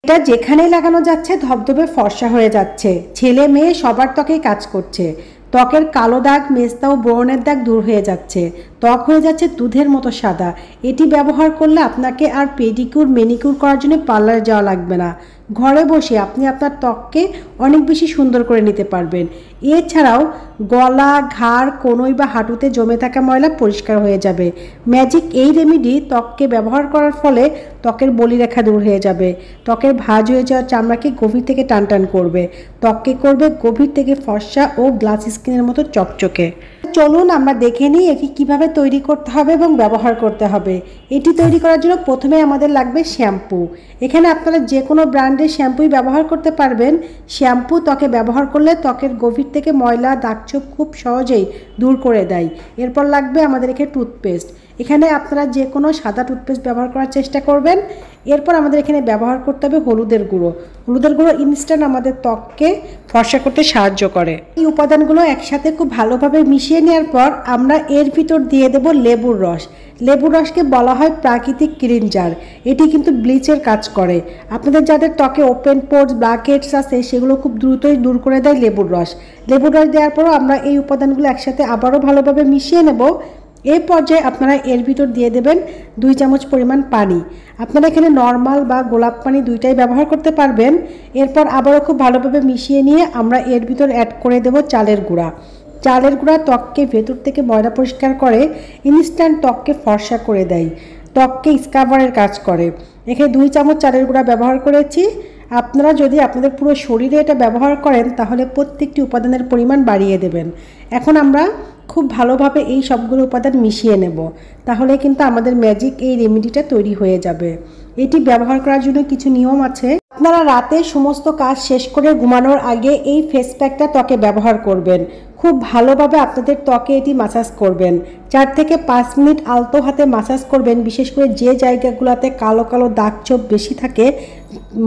এটা যেখানেই লাগানো যাচ্ছে ধবধবে ফর্সা হয়ে যাচ্ছে। ছেলে মেয়ে সবার ত্বকেই কাজ করছে। ত্বকের কালো দাগ, মেস্তা ও ব্রণের দাগ দূর হয়ে যাচ্ছে। ত্বক হয়ে যাচ্ছে দুধের মতো সাদা। এটি ব্যবহার করলে আপনাকে আর পেডিকিউর ম্যানিকিউর করার জন্য পার্লারে যাওয়া লাগবে না। ঘরে বসে আপনি আপনার ত্বককে অনেক বেশি সুন্দর করে নিতে পারবেন। এছাড়াও গলা, ঘাড়, কনুই বা হাঁটুতে জমে থাকা ময়লা পরিষ্কার হয়ে যাবে। ম্যাজিক এই রেমেডি ত্বককে ব্যবহার করার ফলে ত্বকের বলিরেখা দূর হয়ে যাবে। ত্বকের ভাঁজ হয়ে যাওয়া চামড়াকে গভীর থেকে টানটান করবে। ত্বককে করবে গভীর থেকে ফর্সা ও গ্লাস স্কিনের মতো চকচকে। চলুন আমরা দেখে নিই এটি কিভাবে তৈরি করতে হবে এবং ব্যবহার করতে হবে। এটি তৈরি করার জন্য প্রথমে আমাদের লাগবে শ্যাম্পু। এখানে আপনারা যে কোনো ব্র্যান্ডের শ্যাম্পুই ব্যবহার করতে পারবেন। শ্যাম্পু ত্বকে ব্যবহার করলে ত্বকের গভীর থেকে ময়লা, দাগছোপ খুব সহজেই দূর করে দেয়। এরপর লাগবে আমাদের এখানে টুথপেস্ট। এখানে আপনারা যে কোনো সাদা টুথপেস্ট ব্যবহার করার চেষ্টা করবেন। এরপর আমাদের এখানে ব্যবহার করতে হবে হলুদের গুঁড়ো। হলুদের গুঁড়ো ইনস্ট্যান্ট আমাদের ত্বককে ফর্সা করতে সাহায্য করে। এই উপাদানগুলো একসাথে খুব ভালোভাবে মিশিয়ে নেওয়ার পর আমরা এর ভিতর দিয়ে দেব লেবুর রস। লেবুর রসকে বলা হয় প্রাকৃতিক ক্লিনজার। এটি কিন্তু ব্লিচের কাজ করে। আপনাদের যাদের ত্বকে ওপেন পোর্স, ব্ল্যাকহেডস আছে সেগুলো খুব দ্রুতই দূর করে দেয় লেবুর রস। লেবুর রস দেওয়ার পরও আমরা এই উপাদানগুলো একসাথে আবারও ভালোভাবে মিশিয়ে নেব। এই পর্যায়ে আপনারা এর ভিতর দিয়ে দেবেন 2 চামচ পরিমাণ পানি। আপনারা এখানে নর্মাল বা গোলাপ পানি দুইটাই ব্যবহার করতে পারবেন। এরপর আবারও খুব ভালোভাবে মিশিয়ে নিয়ে আমরা এর ভিতর অ্যাড করে দেব চালের গুঁড়া। চালের গুঁড়া ত্বককে ভেতর থেকে ময়লা পরিষ্কার করে, ইনস্ট্যান্ট ত্বককে ফর্সা করে দেয়, ত্বককে স্ক্রাবারের কাজ করে। এখানে 2 চামচ চালের গুঁড়া ব্যবহার করেছি। আপনারা যদি আপনাদের পুরো শরীরে এটা ব্যবহার করেন তাহলে প্রত্যেকটি উপাদানের পরিমাণ বাড়িয়ে দেবেন। এখন আমরা খুব ভালোভাবে এই সবগুলো উপাদান মিশিয়ে নেব। তাহলে কিন্তু আমাদের ম্যাজিক এই রেমেডিটা তৈরি হয়ে যাবে। এটি ব্যবহার করার জন্য কিছু নিয়ম আছে। আপনারা রাতে সমস্ত কাজ শেষ করে ঘুমানোর আগে এই ফেস প্যাকটা ত্বকে ব্যবহার করবেন। খুব ভালোভাবে আপনাদের ত্বকে এটি মাসাজ করবেন। 4 থেকে 5 মিনিট আলতো হাতে মাসাজ করবেন। বিশেষ করে যে জায়গাগুলোতে কালো কালো দাগ ছোপ বেশি থাকে,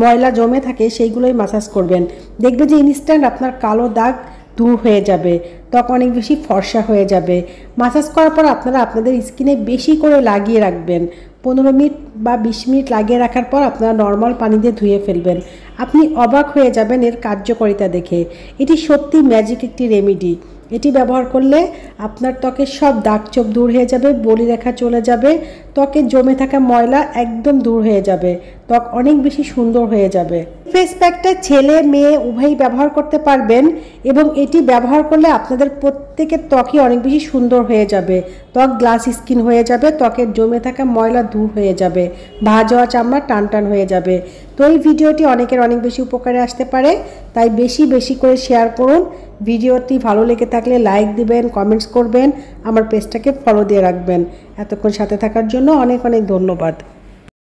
ময়লা জমে থাকে, সেইগুলোই মাসাজ করবেন। দেখবেন যে ইনস্ট্যান্ট আপনার কালো দাগ দূর হয়ে যাবে, ত্বক অনেক বেশি ফর্সা হয়ে যাবে। মাসাজ করার পর আপনারা আপনাদের স্কিনে বেশি করে লাগিয়ে রাখবেন। 15 মিনিট বা 20 মিনিট লাগিয়ে রাখার পর আপনারা নর্মাল পানি দিয়ে ধুয়ে ফেলবেন। আপনি অবাক হয়ে যাবেন এর কার্যকারিতা দেখে। এটি সত্যি ম্যাজিক একটি রেমেডি। এটি ব্যবহার করলে আপনার ত্বকের সব দাগছোপ দূর হয়ে যাবে, বলিরেখা চলে যাবে, ত্বকে জমে থাকা ময়লা একদম দূর হয়ে যাবে, ত্বক অনেক বেশি সুন্দর হয়ে যাবে। ফেস প্যাকটা ছেলে মেয়ে উভয়ই ব্যবহার করতে পারবেন এবং এটি ব্যবহার করলে আপনাদের প্রত্যেকের ত্বকই অনেক বেশি সুন্দর হয়ে যাবে। ত্বক গ্লাস স্কিন হয়ে যাবে, ত্বকের জমে থাকা ময়লা দূর হয়ে যাবে, ভাঁজ হওয়া চামড়া টানটান হয়ে যাবে। তো এই ভিডিওটি অনেকের অনেক বেশি উপকারে আসতে পারে, তাই বেশি বেশি করে শেয়ার করুন। ভিডিওটি ভালো লেগে থাকলে লাইক দিবেন, কমেন্টস করবেন, আমার পেজটাকে ফলো দিয়ে রাখবেন। এতক্ষণ সাথে থাকার জন্য অনেক অনেক ধন্যবাদ।